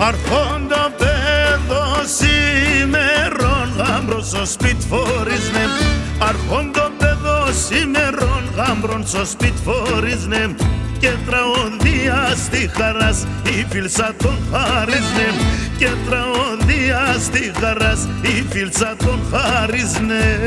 Αρχόντο παιδό σήμερον γάμπρον στο σπίτι φορίζνε. Αρχόντο παιδό σήμερον γάμπρον στο σπίτι φορίζνε. Και τραωδία στη χαράς η φίλσα τον χάριζνε. Και τραωδία στη χαράς η φίλσα τον χάριζνε.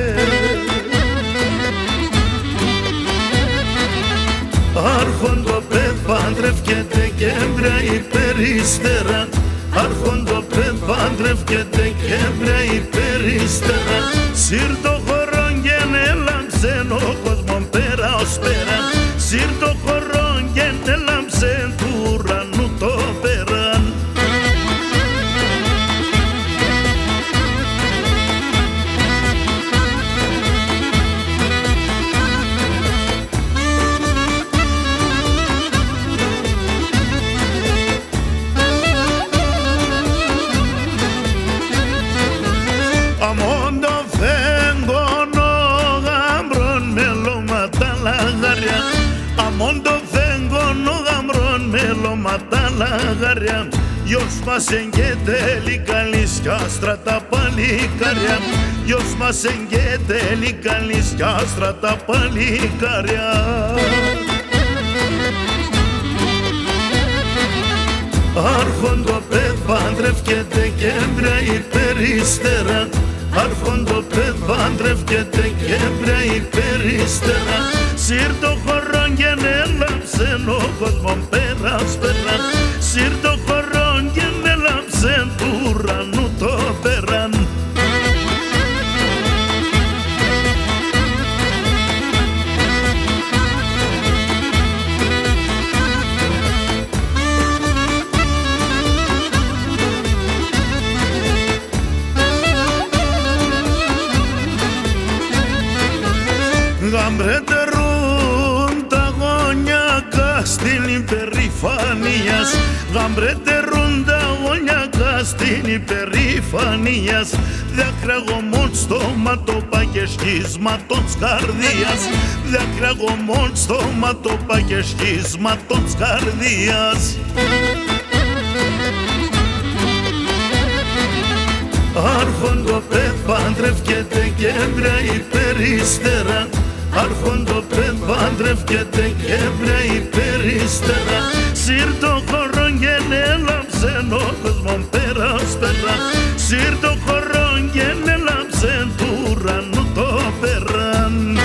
Άρχοντο παιδ παντρευκέται και έμπρια υπερίστερα. Άρχοντο παιδ παντρευκέται και έμπρια υπερίστερα. Σύρτο χωρών γενέλαμψεν ο κόσμον πέρα ως πέρα. Σύρτο χωρών γενέλαμψεν του ουρανού το πέραν. Λαγαριά, γιος μας εγγέται λικαλής κι άστρα τα παλικάρια. Γιος μας εγγέται λικαλής κι άστρα τα παλικάρια. Άρχοντο παιδ παντρευκέται και έμπρια υπερίστερα. Άρχοντο παιδ παντρευκέται και έμπρια υπερίστερα. Σύρτο χωρών γενέλαμψεν ο κόσμον πέρας πέρα. Σύρτο χωρών γενέλαμψεν του ουρανού το πέραν. Γαμπρέτερουν τα γωνιακά στην υπερηφανίας. Γαμπρέτερουν τα γωνιακά στην υπερηφανίας. Διακραγωμόν στόματο και σχίσματον καρδίας. Διακραγωμόν στόματο και σχίσματον καρδίας. Άρχοντο παιδ παντρευκέται και έμπρια υπερίστερα. Άρχοντο παιδ παντρευκέται και έμπρια υπερίστερα. Σύρτο χωρών γενέλαμψεν ο κόσμον πέρας πέρα. Σύρτο χωρών γενέλαμψεν του ουρανού το πέραν.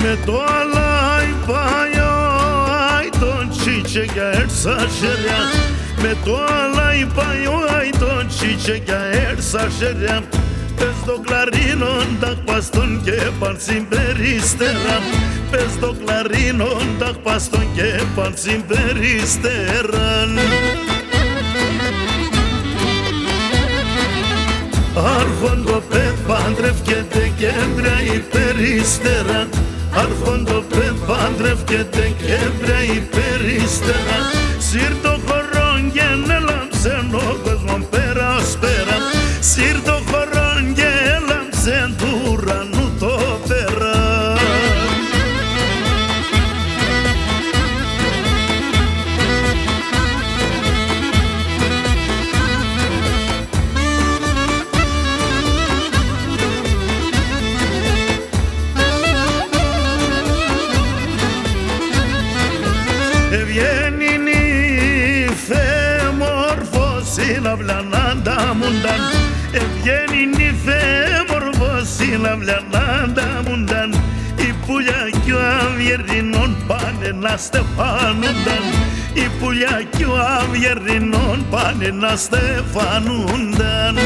Με το αλάι πάει ο άιτον τσίτσε για έρσα σεριά. Με το αλάι πάει ο άιτον τσίτσε για έρσα σεριά. Πες το κλαρίνον ταχ παστον και παν συμπερίστερα. Πες το κλαρίνον ταχ παστον και παν συμπεριστέραν. Άρχοντο παιδ παντρευκέται και έμπρια υπερίστερα. Άρχοντο παιδ παντρευκέται και έμπρια υπερίστερα. Σύρτο χωρών γενέλαμψεν ο κόσμον πέρα ως πέρα. Σύρτο χωρών γενέλαμψεν του ουρανού το πέρα. Ευγαίνει νύφε μόρφος συναυλανάντα μούνταν. Ευγαίνει νύφε μόρφος συναυλανάντα μούνταν. Η πουλιά κι ο αβιερινών πάνε να στεφανούνταν. Η πουλιά κι ο αβιερινών πάνε να στεφανούνταν.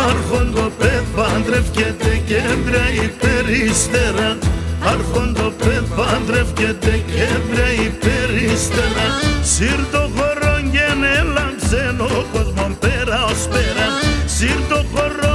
Άρχοντο παιδ παντρευκέται και έμπρια υπερίστερα. Άρχοντο παιδ παντρευκέται και έμπρια υπερίστερα. Σύρτο χωρών γενέλαμψεν ο κόσμον πέρα ως πέρα. Σύρτο χωρών